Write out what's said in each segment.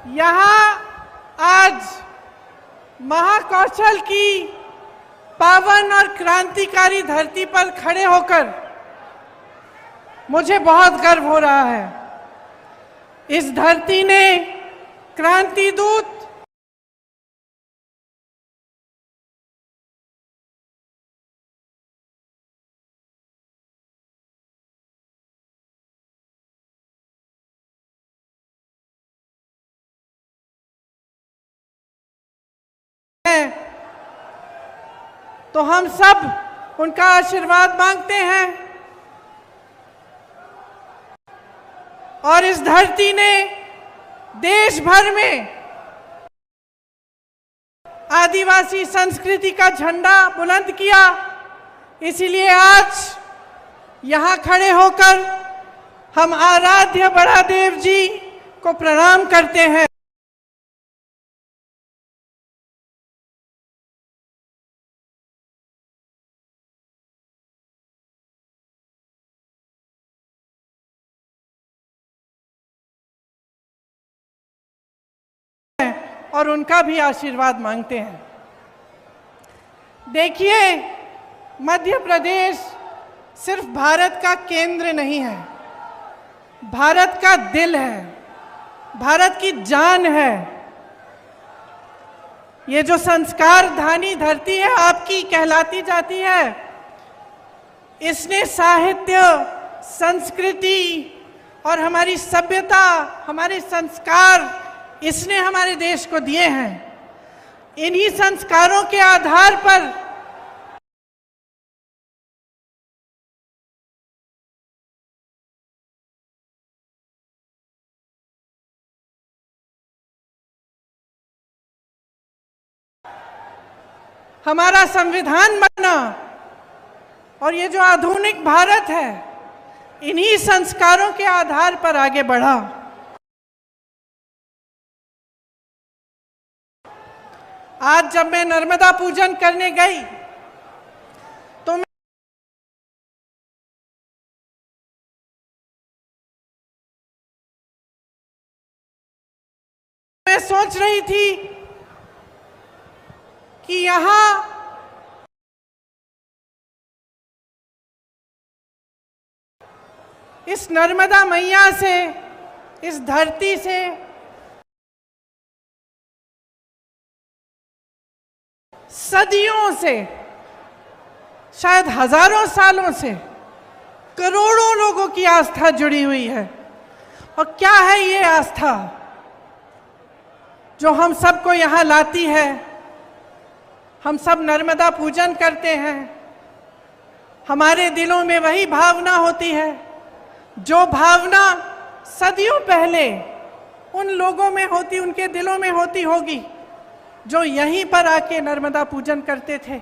यहाँ आज महाकौशल की पावन और क्रांतिकारी धरती पर खड़े होकर मुझे बहुत गर्व हो रहा है। इस धरती ने क्रांति दूत तो हम सब उनका आशीर्वाद मांगते हैं और इस धरती ने देश भर में आदिवासी संस्कृति का झंडा बुलंद किया। इसीलिए आज यहाँ खड़े होकर हम आराध्य बड़ादेव जी को प्रणाम करते हैं। और उनका भी आशीर्वाद मांगते हैं। देखिए, मध्य प्रदेश सिर्फ भारत का केंद्र नहीं है, भारत का दिल है, भारत की जान है। ये जो संस्कार धानी धरती है आपकी कहलाती जाती है, इसने साहित्य, संस्कृति और हमारी सभ्यता, हमारे संस्कार इसने हमारे देश को दिए हैं। इन्हीं संस्कारों के आधार पर हमारा संविधान बना और ये जो आधुनिक भारत है, इन्हीं संस्कारों के आधार पर आगे बढ़ा। आज जब मैं नर्मदा पूजन करने गई तो मैं सोच रही थी कि यहाँ इस नर्मदा मैया से, इस धरती से सदियों से, शायद हजारों सालों से करोड़ों लोगों की आस्था जुड़ी हुई है। और क्या है ये आस्था जो हम सबको यहाँ लाती है? हम सब नर्मदा पूजन करते हैं, हमारे दिलों में वही भावना होती है जो भावना सदियों पहले उन लोगों में होती, उनके दिलों में होती होगी जो यहीं पर आके नर्मदा पूजन करते थे।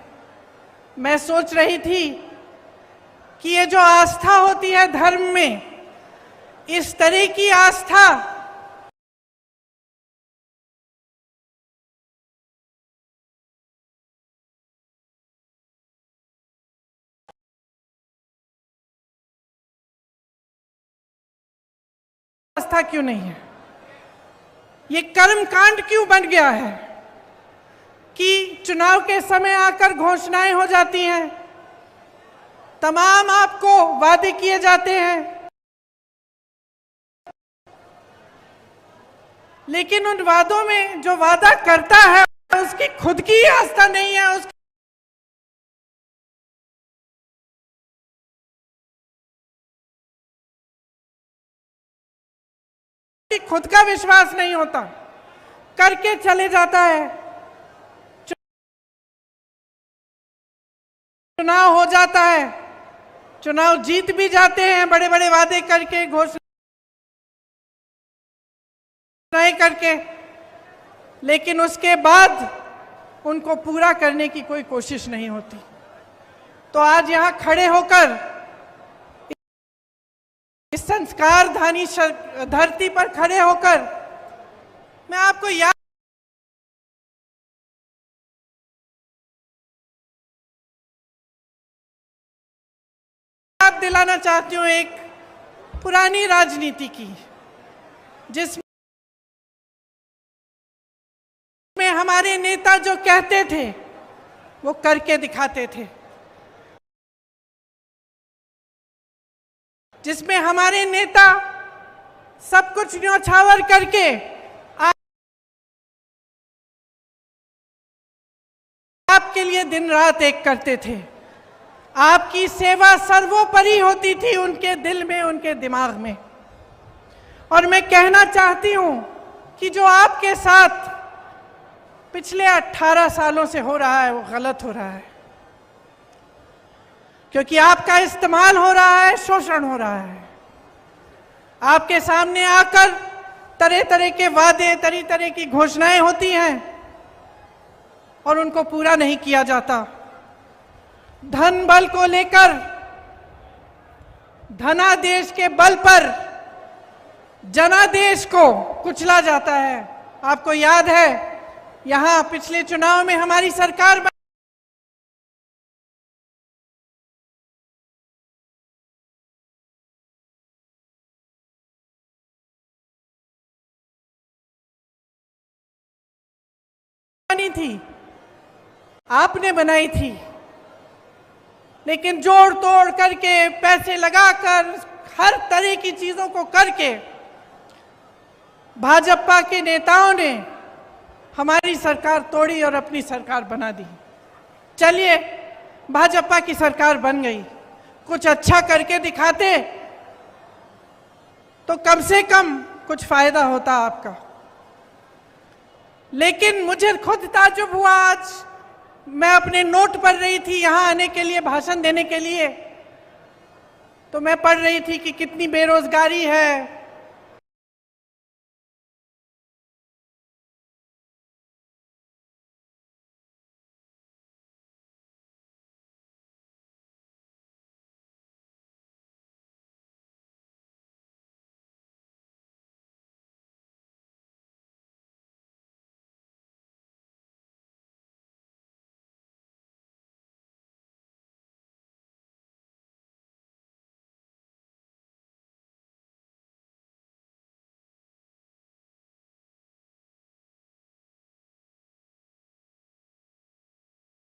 मैं सोच रही थी कि ये जो आस्था होती है धर्म में, इस तरह की आस्था क्यों नहीं है? ये कर्म कांड क्यों बन गया है कि चुनाव के समय आकर घोषणाएं हो जाती हैं, तमाम आपको वादे किए जाते हैं, लेकिन उन वादों में जो वादा करता है उसकी खुद की आस्था नहीं है, उसकी खुद का विश्वास नहीं होता, करके चले जाता है। चुनाव हो जाता है, चुनाव जीत भी जाते हैं बड़े बड़े वादे करके, घोषणाएं करके, लेकिन उसके बाद उनको पूरा करने की कोई कोशिश नहीं होती। तो आज यहां खड़े होकर इस संस्कार धानी धरती पर खड़े होकर मैं आपको याद दिलाना चाहती हूँ एक पुरानी राजनीति की, जिसमें हमारे नेता जो कहते थे वो करके दिखाते थे, जिसमें हमारे नेता सब कुछ न्यौछावर करके आपके लिए दिन रात एक करते थे। आपकी सेवा सर्वोपरि होती थी उनके दिल में, उनके दिमाग में। और मैं कहना चाहती हूं कि जो आपके साथ पिछले 18 सालों से हो रहा है वो गलत हो रहा है, क्योंकि आपका इस्तेमाल हो रहा है, शोषण हो रहा है। आपके सामने आकर तरह तरह के वादे, तरह तरह की घोषणाएं होती हैं और उनको पूरा नहीं किया जाता। धन बल को लेकर, धनादेश के बल पर जनादेश को कुचला जाता है। आपको याद है, यहां पिछले चुनाव में हमारी सरकार बनी थी, आपने बनाई थी, लेकिन जोड़ तोड़ करके, पैसे लगाकर, हर तरह की चीजों को करके भाजपा के नेताओं ने हमारी सरकार तोड़ी और अपनी सरकार बना दी। चलिए, भाजपा की सरकार बन गई, कुछ अच्छा करके दिखाते तो कम से कम कुछ फायदा होता आपका। लेकिन मुझे खुद ताज्जुब हुआ, आज मैं अपने नोट पढ़ रही थी यहां आने के लिए, भाषण देने के लिए, तो मैं पढ़ रही थी कि कितनी बेरोजगारी है,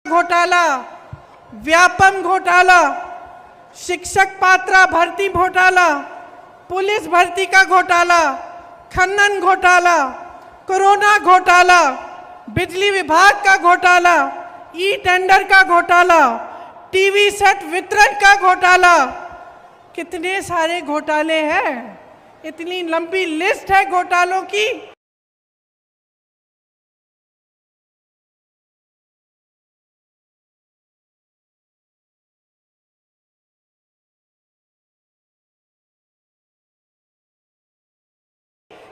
घोटाला, व्यापम घोटाला, शिक्षक पात्रा भर्ती घोटाला, पुलिस भर्ती का घोटाला, खनन घोटाला, कोरोना घोटाला, बिजली विभाग का घोटाला, ई टेंडर का घोटाला, टीवी सेट वितरण का घोटाला। कितने सारे घोटाले हैं, इतनी लंबी लिस्ट है घोटालों की।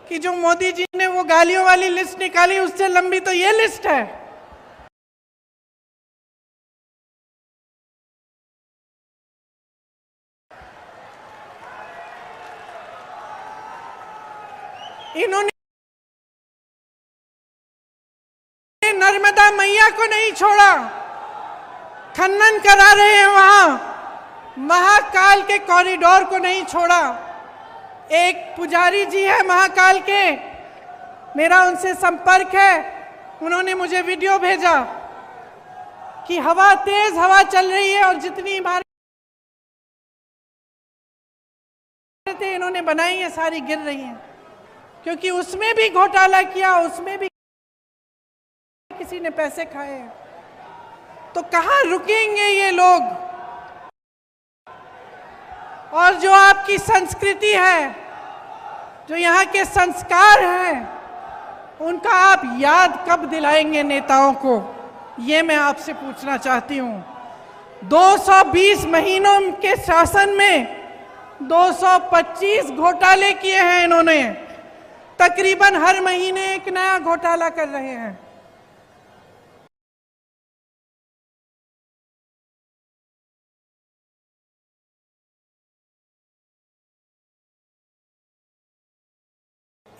कि जो मोदी जी ने वो गालियों वाली लिस्ट निकाली, उससे लंबी तो ये लिस्ट है। इन्होंने नर्मदा मैया को नहीं छोड़ा, खनन करा रहे हैं वहां, महाकाल के कॉरिडोर को नहीं छोड़ा। एक पुजारी जी है महाकाल के, मेरा उनसे संपर्क है, उन्होंने मुझे वीडियो भेजा कि हवा, तेज हवा चल रही है और जितनी इमारतें इन्होंने बनाई है सारी गिर रही हैं, क्योंकि उसमें भी घोटाला किया, उसमें भी किसी ने पैसे खाए हैं। तो कहां रुकेंगे ये लोग? और जो आपकी संस्कृति है, जो यहाँ के संस्कार हैं, उनका आप याद कब दिलाएंगे नेताओं को? ये मैं आपसे पूछना चाहती हूँ। 220 महीनों के शासन में 225 घोटाले किए हैं इन्होंने, तकरीबन हर महीने एक नया घोटाला कर रहे हैं।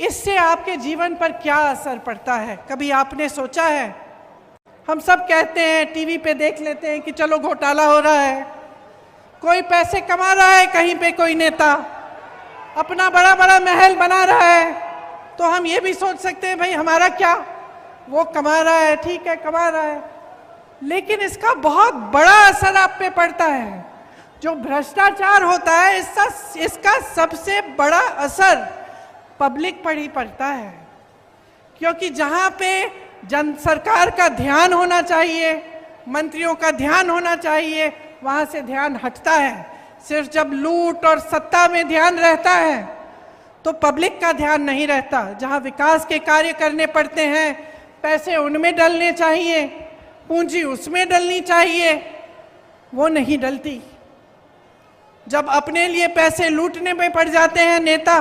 इससे आपके जीवन पर क्या असर पड़ता है, कभी आपने सोचा है? हम सब कहते हैं, टीवी पे देख लेते हैं कि चलो घोटाला हो रहा है, कोई पैसे कमा रहा है, कहीं पे कोई नेता अपना बड़ा बड़ा महल बना रहा है, तो हम ये भी सोच सकते हैं भाई हमारा क्या, वो कमा रहा है, ठीक है कमा रहा है, लेकिन इसका बहुत बड़ा असर आप पे पड़ता है। जो भ्रष्टाचार होता है इसका सबसे बड़ा असर पब्लिक पर ही पड़ता है, क्योंकि जहां पे जन सरकार का ध्यान होना चाहिए, मंत्रियों का ध्यान होना चाहिए, वहां से ध्यान हटता है। सिर्फ जब लूट और सत्ता में ध्यान रहता है तो पब्लिक का ध्यान नहीं रहता। जहां विकास के कार्य करने पड़ते हैं, पैसे उनमें डलने चाहिए, पूंजी उसमें डलनी चाहिए, वो नहीं डलती। जब अपने लिए पैसे लूटने में पड़ जाते हैं नेता,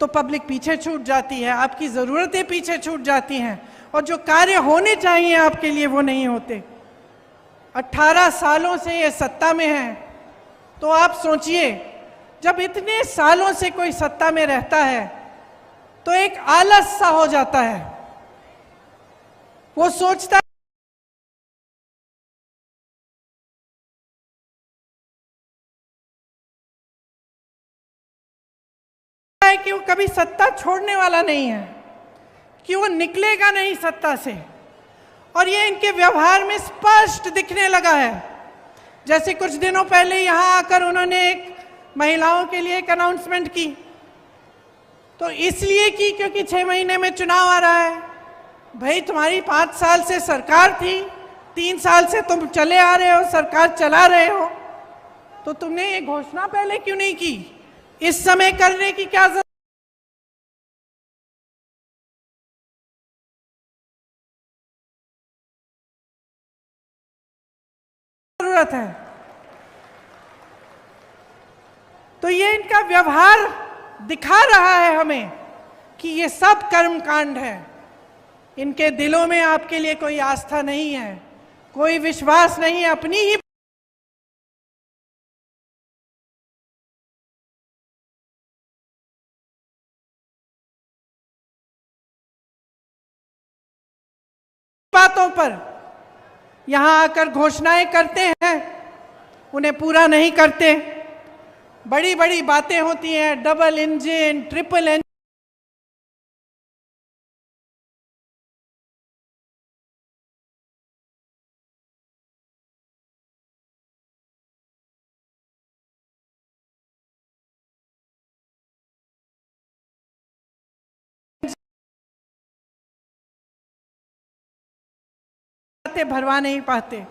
तो पब्लिक पीछे छूट जाती है, आपकी जरूरतें पीछे छूट जाती हैं, और जो कार्य होने चाहिए आपके लिए वो नहीं होते। 18 सालों से ये सत्ता में है, तो आप सोचिए जब इतने सालों से कोई सत्ता में रहता है तो एक आलस सा हो जाता है। वो सोचता है कि वो कभी सत्ता छोड़ने वाला नहीं है, कि वो निकलेगा नहीं सत्ता से, और ये इनके व्यवहार में स्पष्ट दिखने लगा है। जैसे कुछ दिनों पहले यहाँ आकर उन्होंने एक महिलाओं के लिए एक अनाउंसमेंट की, तो इसलिए की क्योंकि 6 महीने में चुनाव आ रहा है। भाई तुम्हारी 5 साल से सरकार थी, 3 साल से तुम चले आ रहे हो, सरकार चला रहे हो, तो तुमने ये घोषणा पहले क्यों नहीं की? इस समय करने की क्या जरूरत है? तो ये इनका व्यवहार दिखा रहा है हमें कि ये सब कर्मकांड है। इनके दिलों में आपके लिए कोई आस्था नहीं है, कोई विश्वास नहीं है, अपनी ही बातों पर यहां आकर घोषणाएं करते हैं, उन्हें पूरा नहीं करते। बड़ी बड़ी बातें होती हैं, डबल इंजन, ट्रिपल इंजन, भरवा नहीं पाते।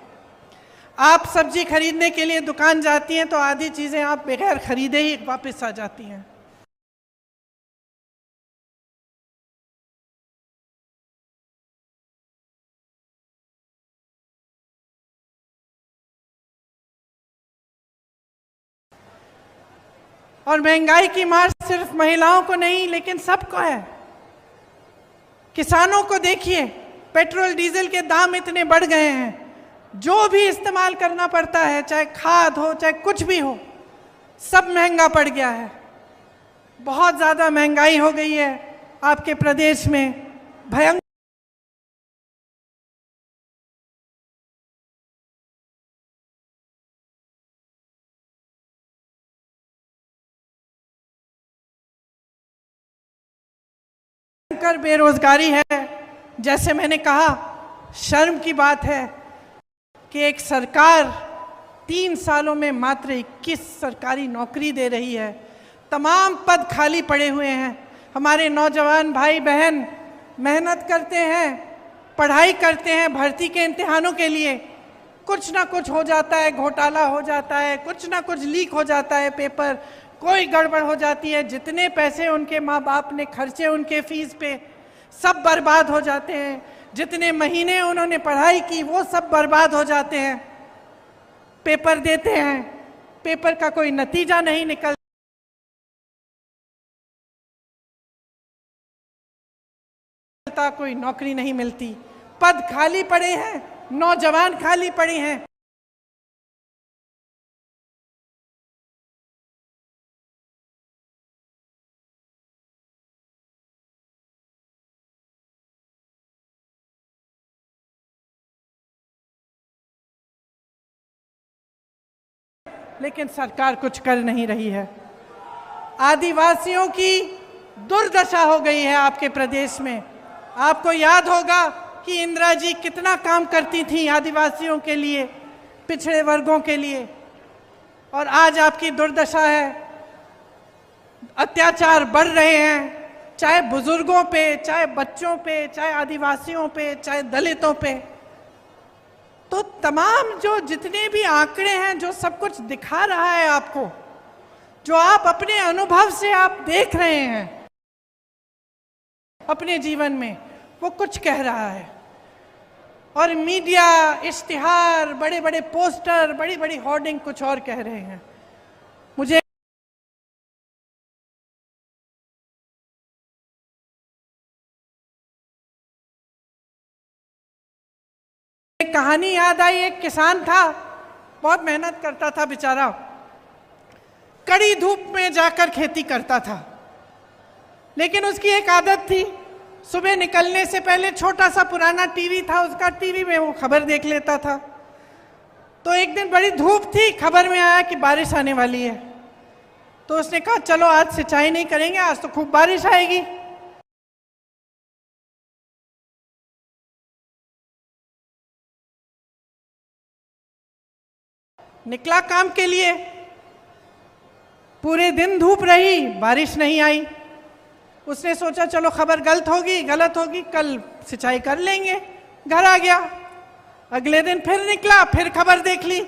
आप सब्जी खरीदने के लिए दुकान जाती हैं तो आधी चीजें आप बगैर खरीदे ही वापस आ जाती हैं। और महंगाई की मार सिर्फ महिलाओं को नहीं लेकिन सबको है। किसानों को देखिए, पेट्रोल डीजल के दाम इतने बढ़ गए हैं, जो भी इस्तेमाल करना पड़ता है, चाहे खाद हो चाहे कुछ भी हो, सब महंगा पड़ गया है। बहुत ज्यादा महंगाई हो गई है आपके प्रदेश में, भयंकर। बेरोजगारी है। जैसे मैंने कहा, शर्म की बात है कि एक सरकार 3 सालों में मात्र 21 सरकारी नौकरी दे रही है। तमाम पद खाली पड़े हुए हैं। हमारे नौजवान भाई बहन मेहनत करते हैं, पढ़ाई करते हैं भर्ती के इम्तिहानों के लिए, कुछ ना कुछ हो जाता है, घोटाला हो जाता है, कुछ ना कुछ लीक हो जाता है पेपर, कोई गड़बड़ हो जाती है। जितने पैसे उनके माँ बाप ने खर्चे उनके फीस पे, सब बर्बाद हो जाते हैं। जितने महीने उन्होंने पढ़ाई की वो सब बर्बाद हो जाते हैं। पेपर देते हैं, पेपर का कोई नतीजा नहीं निकलता, कोई नौकरी नहीं मिलती, पद खाली पड़े हैं, नौजवान खाली पड़े हैं। लेकिन सरकार कुछ कर नहीं रही है। आदिवासियों की दुर्दशा हो गई है आपके प्रदेश में। आपको याद होगा कि इंदिरा जी कितना काम करती थी आदिवासियों के लिए, पिछड़े वर्गों के लिए, और आज आपकी दुर्दशा है। अत्याचार बढ़ रहे हैं, चाहे बुजुर्गों पे, चाहे बच्चों पे, चाहे आदिवासियों पे, चाहे दलितों पे। तो तमाम जो जितने भी आंकड़े हैं, जो सब कुछ दिखा रहा है आपको, जो आप अपने अनुभव से आप देख रहे हैं अपने जीवन में, वो कुछ कह रहा है। और मीडिया, इश्तिहार, बड़े बड़े पोस्टर, बड़ी बड़ी होर्डिंग कुछ और कह रहे हैं। मुझे एक कहानी याद आई। एक किसान था, बहुत मेहनत करता था बेचारा, कड़ी धूप में जाकर खेती करता था। लेकिन उसकी एक आदत थी, सुबह निकलने से पहले छोटा सा पुराना टीवी था उसका, टीवी में वो खबर देख लेता था। तो एक दिन बड़ी धूप थी, खबर में आया कि बारिश आने वाली है। तो उसने कहा चलो आज सिंचाई नहीं करेंगे, आज तो खूब बारिश आएगी। निकला काम के लिए, पूरे दिन धूप रही, बारिश नहीं आई। उसने सोचा चलो खबर गलत होगी, कल सिंचाई कर लेंगे। घर आ गया, अगले दिन फिर निकला, फिर खबर देख ली,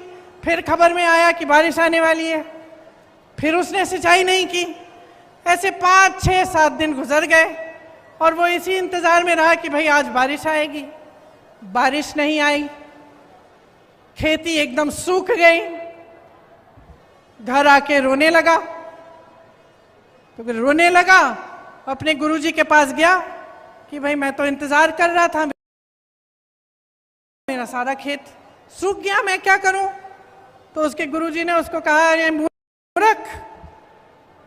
फिर खबर में आया कि बारिश आने वाली है। फिर उसने सिंचाई नहीं की। ऐसे 5, 6, 7 दिन गुजर गए और वो इसी इंतजार में रहा कि भाई आज बारिश आएगी। बारिश नहीं आई, खेती एकदम सूख गई। घर आके रोने लगा। तो फिर रोने लगा, अपने गुरुजी के पास गया कि भाई मैं तो इंतजार कर रहा था, मेरा सारा खेत सूख गया, मैं क्या करूं। तो उसके गुरुजी ने उसको कहा, अरे मूर्ख,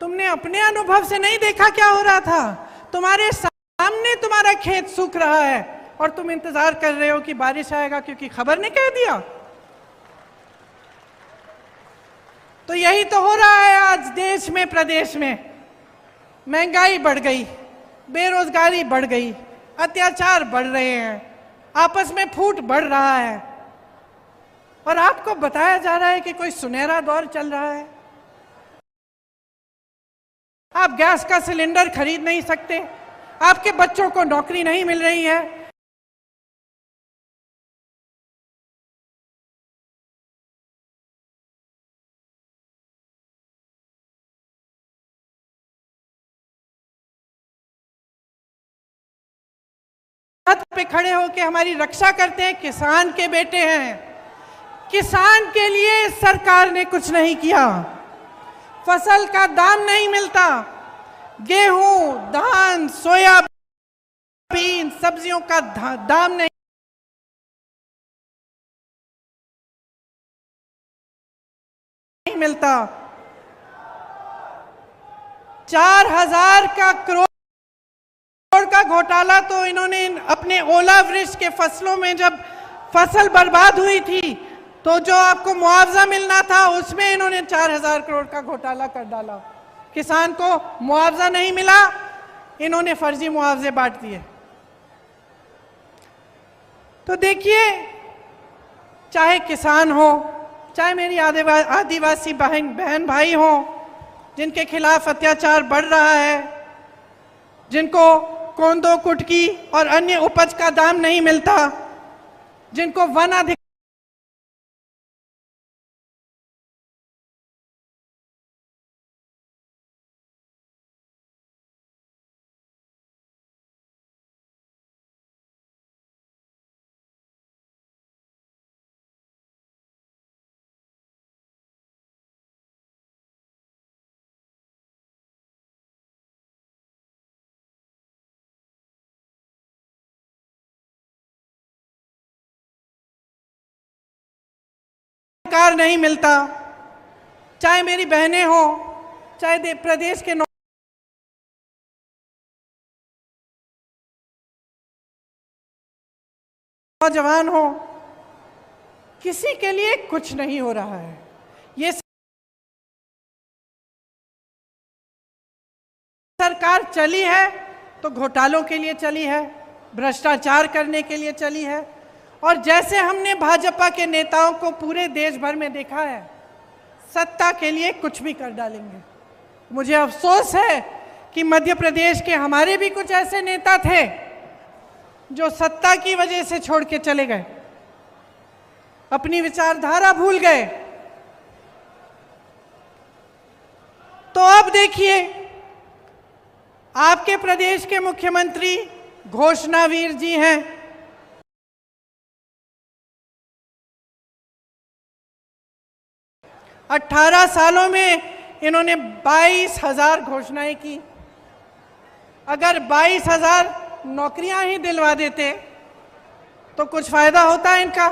तुमने अपने अनुभव से नहीं देखा क्या हो रहा था? तुम्हारे सामने तुम्हारा खेत सूख रहा है और तुम इंतजार कर रहे हो कि बारिश आएगा क्योंकि खबर ने कह दिया। तो यही तो हो रहा है आज देश में, प्रदेश में। महंगाई बढ़ गई, बेरोजगारी बढ़ गई, अत्याचार बढ़ रहे हैं, आपस में फूट बढ़ रहा है, और आपको बताया जा रहा है कि कोई सुनहरा दौर चल रहा है। आप गैस का सिलेंडर खरीद नहीं सकते, आपके बच्चों को नौकरी नहीं मिल रही है। पे खड़े होकर हमारी रक्षा करते हैं, किसान के बेटे हैं। किसान के लिए सरकार ने कुछ नहीं किया। फसल का दाम नहीं मिलता, गेहूं, धान, सोयाबीन, सब्जियों का दाम नहीं मिलता। 4,000 करोड़ का घोटाला तो इन्होंने अपने ओलावृष्टि के फसलों में, जब फसल बर्बाद हुई थी तो जो आपको मुआवजा मिलना था उसमें इन्होंने 4,000 करोड़ का घोटाला कर डाला। किसान को मुआवजा नहीं मिला, इन्होंने फर्जी मुआवजे बांट दिए। तो देखिए, चाहे किसान हो, चाहे मेरी आदिवासी बहन भाई हो, जिनके खिलाफ अत्याचार बढ़ रहा है, जिनको कोंदो, कुटकी और अन्य उपज का दाम नहीं मिलता, जिनको वन अधिकार नहीं मिलता, चाहे मेरी बहनें हो, चाहे प्रदेश के नौजवान हो, किसी के लिए कुछ नहीं हो रहा है। ये सरकार चली है तो घोटालों के लिए चली है, भ्रष्टाचार करने के लिए चली है। और जैसे हमने भाजपा के नेताओं को पूरे देश भर में देखा है, सत्ता के लिए कुछ भी कर डालेंगे। मुझे अफसोस है कि मध्य प्रदेश के हमारे भी कुछ ऐसे नेता थे जो सत्ता की वजह से छोड़ के चले गए, अपनी विचारधारा भूल गए। तो अब देखिए, आपके प्रदेश के मुख्यमंत्री घोषणावीर जी हैं। 18 सालों में इन्होंने 22,000 घोषणाएं की। अगर 22,000 नौकरियां ही दिलवा देते तो कुछ फायदा होता है इनका,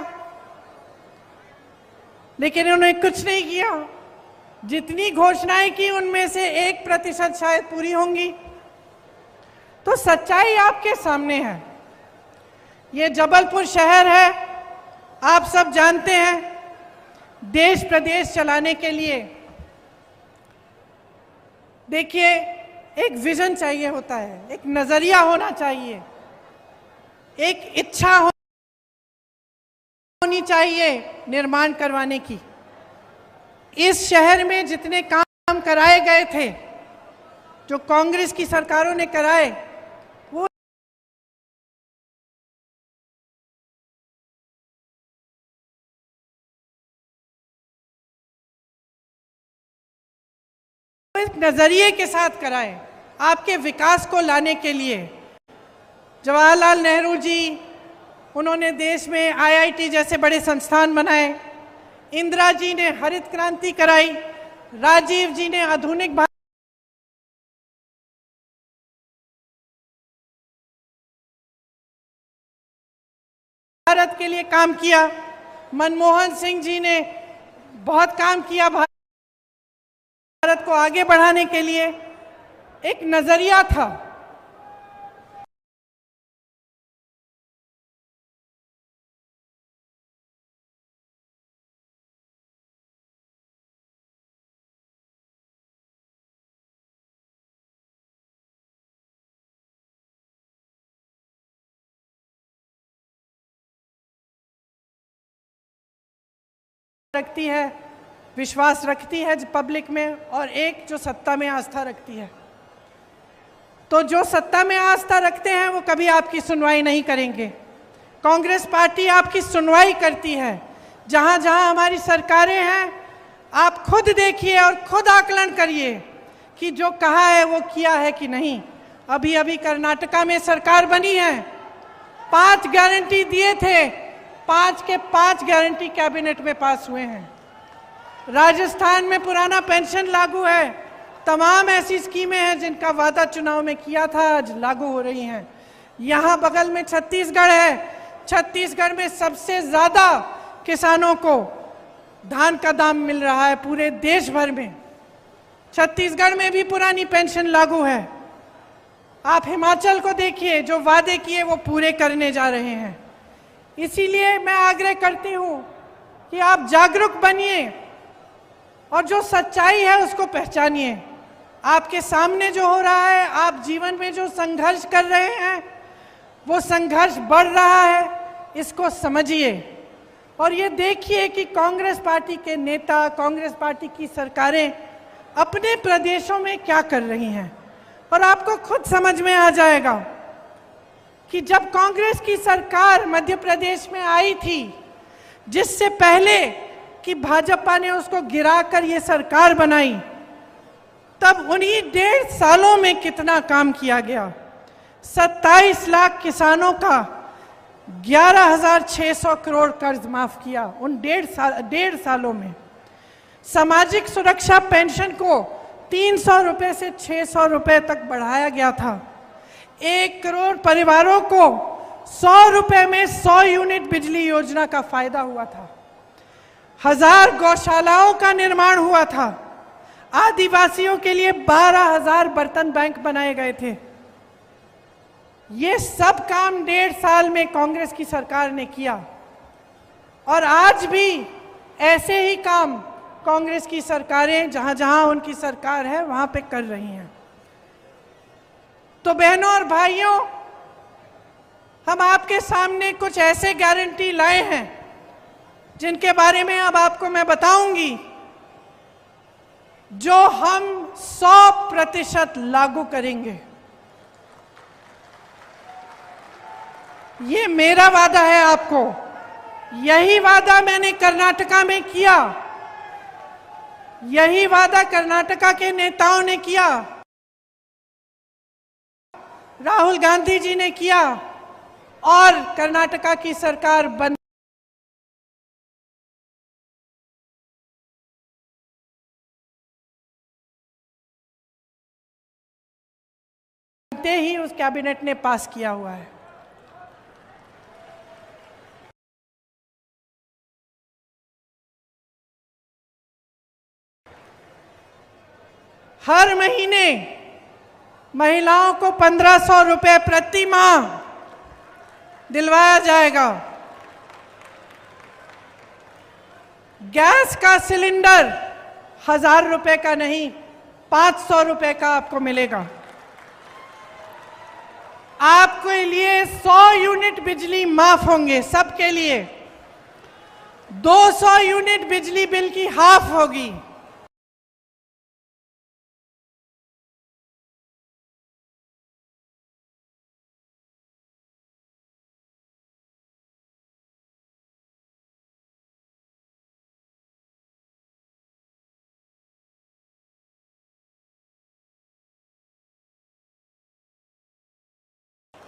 लेकिन इन्होंने कुछ नहीं किया। जितनी घोषणाएं की उनमें से 1% शायद पूरी होंगी। तो सच्चाई आपके सामने है। ये जबलपुर शहर है, आप सब जानते हैं। देश प्रदेश चलाने के लिए देखिए, एक विजन चाहिए होता है, एक नजरिया होना चाहिए, एक इच्छा होनी चाहिए निर्माण करवाने की। इस शहर में जितने काम कराए गए थे, जो कांग्रेस की सरकारों ने कराए, वो एक नजरिए के साथ कराए आपके विकास को लाने के लिए। जवाहरलाल नेहरू जी, उन्होंने देश में IIT जैसे बड़े संस्थान बनाए। इंदिरा जी ने हरित क्रांति कराई। राजीव जी ने आधुनिक भारत के लिए काम किया। मनमोहन सिंह जी ने बहुत काम किया भारत को आगे बढ़ाने के लिए। एक नजरिया था। रखती है, विश्वास रखती है पब्लिक में, और एक जो सत्ता में आस्था रखती है। तो जो सत्ता में आस्था रखते हैं वो कभी आपकी सुनवाई नहीं करेंगे। कांग्रेस पार्टी आपकी सुनवाई करती है। जहां जहां हमारी सरकारें हैं, आप खुद देखिए और खुद आकलन करिए कि जो कहा है वो किया है कि नहीं। अभी अभी कर्नाटका में सरकार बनी है, 5 गारंटी दिए थे, 5 के 5 गारंटी कैबिनेट में पास हुए हैं। राजस्थान में पुराना पेंशन लागू है। तमाम ऐसी स्कीमें हैं जिनका वादा चुनाव में किया था, आज लागू हो रही हैं। यहाँ बगल में छत्तीसगढ़ है। छत्तीसगढ़ में सबसे ज्यादा किसानों को धान का दाम मिल रहा है पूरे देश भर में। छत्तीसगढ़ में भी पुरानी पेंशन लागू है। आप हिमाचल को देखिए, जो वादे किए वो पूरे करने जा रहे हैं। इसीलिए मैं आग्रह करती हूं कि आप जागरूक बनिए और जो सच्चाई है उसको पहचानिए। आपके सामने जो हो रहा है, आप जीवन में जो संघर्ष कर रहे हैं, वो संघर्ष बढ़ रहा है, इसको समझिए। और ये देखिए कि कांग्रेस पार्टी के नेता, कांग्रेस पार्टी की सरकारें अपने प्रदेशों में क्या कर रही हैं, और आपको खुद समझ में आ जाएगा कि जब कांग्रेस की सरकार मध्य प्रदेश में आई थी, जिससे पहले कि भाजपा ने उसको गिराकर ये सरकार बनाई, तब उन्हीं 1.5 सालों में कितना काम किया गया। 27 लाख किसानों का 11,600 करोड़ कर्ज माफ किया उन 1.5 सालों में। सामाजिक सुरक्षा पेंशन को 300 रुपए से 600 रुपए तक बढ़ाया गया था। 1 करोड़ परिवारों को 100 रुपए में 100 यूनिट बिजली योजना का फायदा हुआ था। 1000 गौशालाओं का निर्माण हुआ था। आदिवासियों के लिए 12,000 बर्तन बैंक बनाए गए थे। ये सब काम 1.5 साल में कांग्रेस की सरकार ने किया, और आज भी ऐसे ही काम कांग्रेस की सरकारें जहां जहां उनकी सरकार है वहां पे कर रही हैं। तो बहनों और भाइयों, हम आपके सामने कुछ ऐसे गारंटी लाए हैं जिनके बारे में अब आपको मैं बताऊंगी, जो हम 100% लागू करेंगे। ये मेरा वादा है आपको। यही वादा मैंने कर्नाटका में किया, यही वादा कर्नाटका के नेताओं ने किया, राहुल गांधी जी ने किया और कर्नाटका की सरकार बनते ही उस कैबिनेट ने पास किया हुआ है। हर महीने महिलाओं को 1500 रुपए प्रति माह दिलवाया जाएगा। गैस का सिलेंडर 1000 रुपए का नहीं, 500 रुपए का आपको मिलेगा। आपके लिए 100 यूनिट बिजली माफ होंगे, सबके लिए। 200 यूनिट बिजली बिल की हाफ होगी।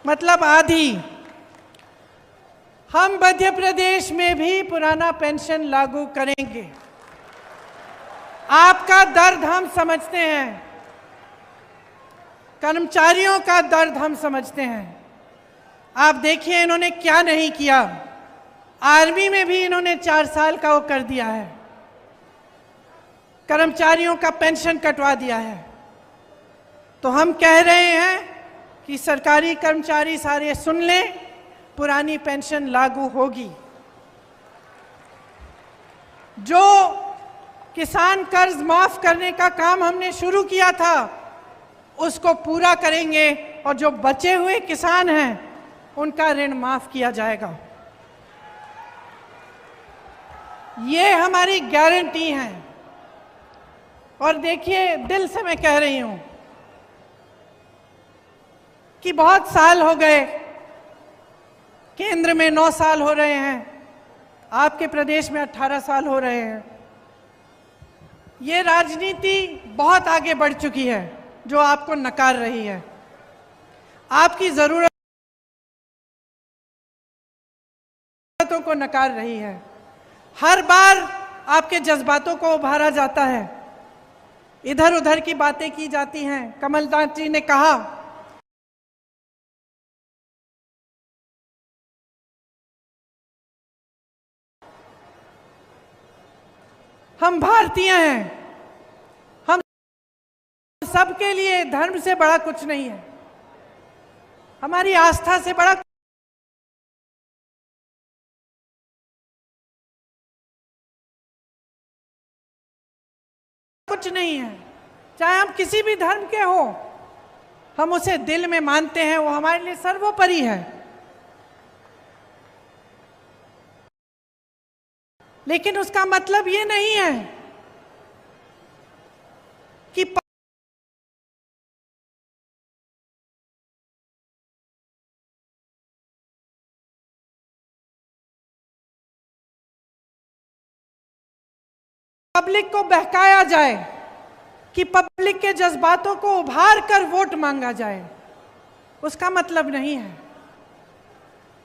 मतलब आधी। हम मध्य प्रदेश में भी पुराना पेंशन लागू करेंगे। आपका दर्द हम समझते हैं, कर्मचारियों का दर्द हम समझते हैं। आप देखिए इन्होंने क्या नहीं किया। आर्मी में भी इन्होंने 4 साल का वो कर दिया है, कर्मचारियों का पेंशन कटवा दिया है। तो हम कह रहे हैं कि सरकारी कर्मचारी सारे सुन लें, पुरानी पेंशन लागू होगी। जो किसान कर्ज माफ करने का काम हमने शुरू किया था उसको पूरा करेंगे और जो बचे हुए किसान हैं उनका ऋण माफ किया जाएगा। ये हमारी गारंटी है। और देखिए, दिल से मैं कह रही हूं कि बहुत साल हो गए, केंद्र में 9 साल हो रहे हैं, आपके प्रदेश में 18 साल हो रहे हैं। ये राजनीति बहुत आगे बढ़ चुकी है जो आपको नकार रही है। आपकी जरूरतों को नकार रही है। हर बार आपके जज्बातों को उभारा जाता है, इधर उधर की बातें की जाती हैं। कमलनाथ जी ने कहा हम भारतीय हैं, हम सबके लिए धर्म से बड़ा कुछ नहीं है, हमारी आस्था से बड़ा कुछ नहीं है। चाहे हम किसी भी धर्म के हो, हम उसे दिल में मानते हैं, वो हमारे लिए सर्वोपरि है। लेकिन उसका मतलब ये नहीं है कि पब्लिक को बहकाया जाए, कि पब्लिक के जज्बातों को उभार कर वोट मांगा जाए। उसका मतलब नहीं है।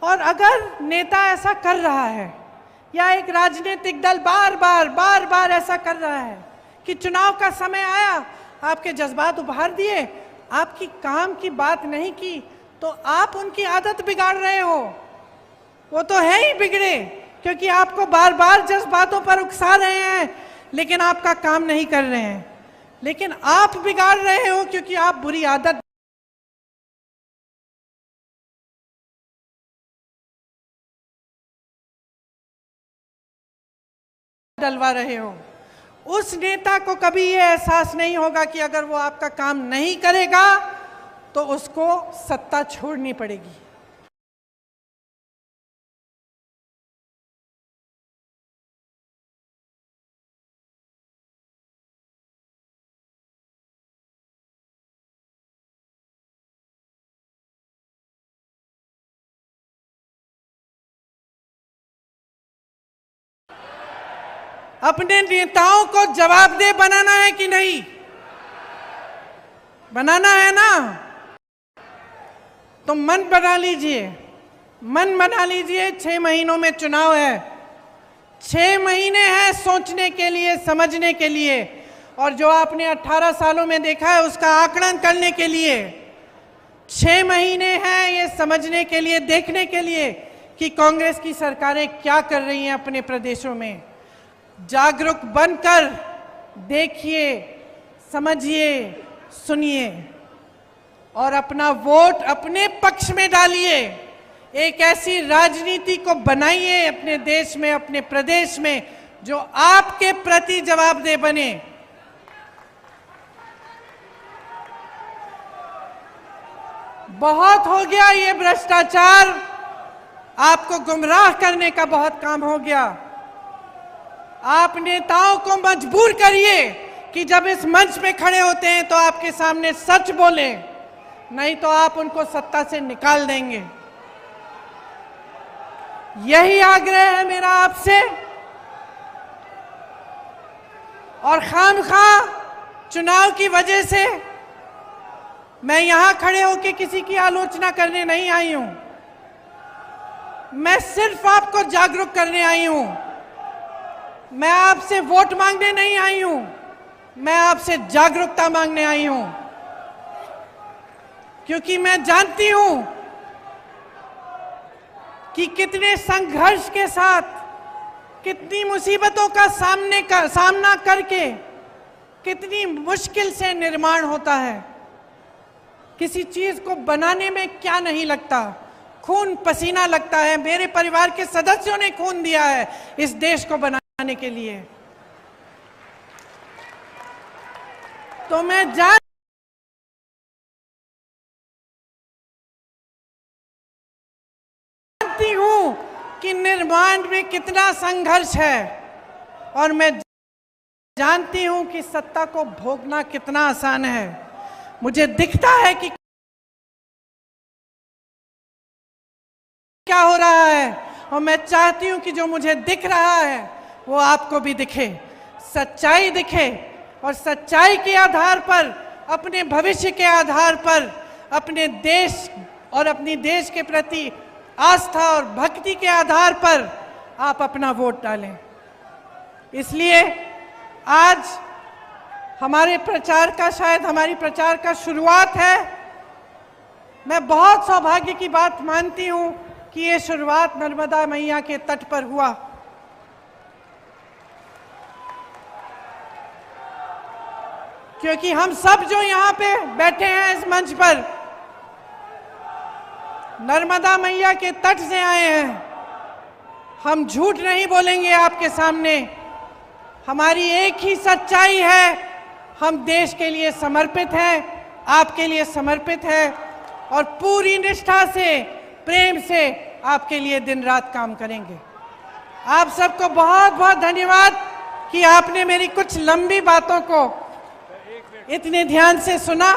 और अगर नेता ऐसा कर रहा है या एक राजनीतिक दल बार बार ऐसा कर रहा है कि चुनाव का समय आया, आपके जज्बात उभार दिए, आपकी काम की बात नहीं की, तो आप उनकी आदत बिगाड़ रहे हो। वो तो है ही बिगड़े, क्योंकि आपको बार बार जज्बातों पर उकसा रहे हैं लेकिन आपका काम नहीं कर रहे हैं। लेकिन आप बिगाड़ रहे हो क्योंकि आप बुरी आदत डलवा रहे हो। उस नेता को कभी ये एहसास नहीं होगा कि अगर वो आपका काम नहीं करेगा तो उसको सत्ता छोड़नी पड़ेगी। अपने नेताओं को जवाबदेह बनाना है कि नहीं? बनाना है ना? तो मन बना लीजिए, मन बना लीजिए। 6 महीनों में चुनाव है, 6 महीने हैं सोचने के लिए, समझने के लिए, और जो आपने 18 सालों में देखा है उसका आकलन करने के लिए 6 महीने हैं ये समझने के लिए, देखने के लिए कि कांग्रेस की सरकारें क्या कर रही हैं अपने प्रदेशों में। जागरूक बनकर देखिए, समझिए, सुनिए और अपना वोट अपने पक्ष में डालिए। एक ऐसी राजनीति को बनाइए अपने देश में, अपने प्रदेश में, जो आपके प्रति जवाबदेह बने। बहुत हो गया ये भ्रष्टाचार, आपको गुमराह करने का बहुत काम हो गया। आप नेताओं को मजबूर करिए कि जब इस मंच पे खड़े होते हैं तो आपके सामने सच बोले, नहीं तो आप उनको सत्ता से निकाल देंगे। यही आग्रह है मेरा आपसे। और खामखा चुनाव की वजह से मैं यहां खड़े होकर किसी की आलोचना करने नहीं आई हूं। मैं सिर्फ आपको जागरूक करने आई हूं। मैं आपसे वोट मांगने नहीं आई हूं, मैं आपसे जागरूकता मांगने आई हूं। क्योंकि मैं जानती हूं कि कितने संघर्ष के साथ, कितनी मुसीबतों का सामना करके कितनी मुश्किल से निर्माण होता है। किसी चीज को बनाने में क्या नहीं लगता, खून पसीना लगता है। मेरे परिवार के सदस्यों ने खून दिया है इस देश को बनाने के लिए। तो मैं जानती हूं कि निर्माण में कितना संघर्ष है, और मैं जानती हूं कि सत्ता को भोगना कितना आसान है। मुझे दिखता है कि क्या हो रहा है, और मैं चाहती हूं कि जो मुझे दिख रहा है वो आपको भी दिखे, सच्चाई दिखे, और सच्चाई के आधार पर, अपने भविष्य के आधार पर, अपने देश और अपनी देश के प्रति आस्था और भक्ति के आधार पर आप अपना वोट डालें। इसलिए आज हमारे प्रचार का, शायद हमारी प्रचार का शुरुआत है। मैं बहुत सौभाग्य की बात मानती हूं कि ये शुरुआत नर्मदा मैया के तट पर हुआ। क्योंकि हम सब जो यहाँ पे बैठे हैं इस मंच पर, नर्मदा मैया के तट से आए हैं। हम झूठ नहीं बोलेंगे आपके सामने। हमारी एक ही सच्चाई है, हम देश के लिए समर्पित हैं, आपके लिए समर्पित हैं, और पूरी निष्ठा से, प्रेम से आपके लिए दिन रात काम करेंगे। आप सबको बहुत बहुत धन्यवाद कि आपने मेरी कुछ लंबी बातों को इतने ध्यान से सुना।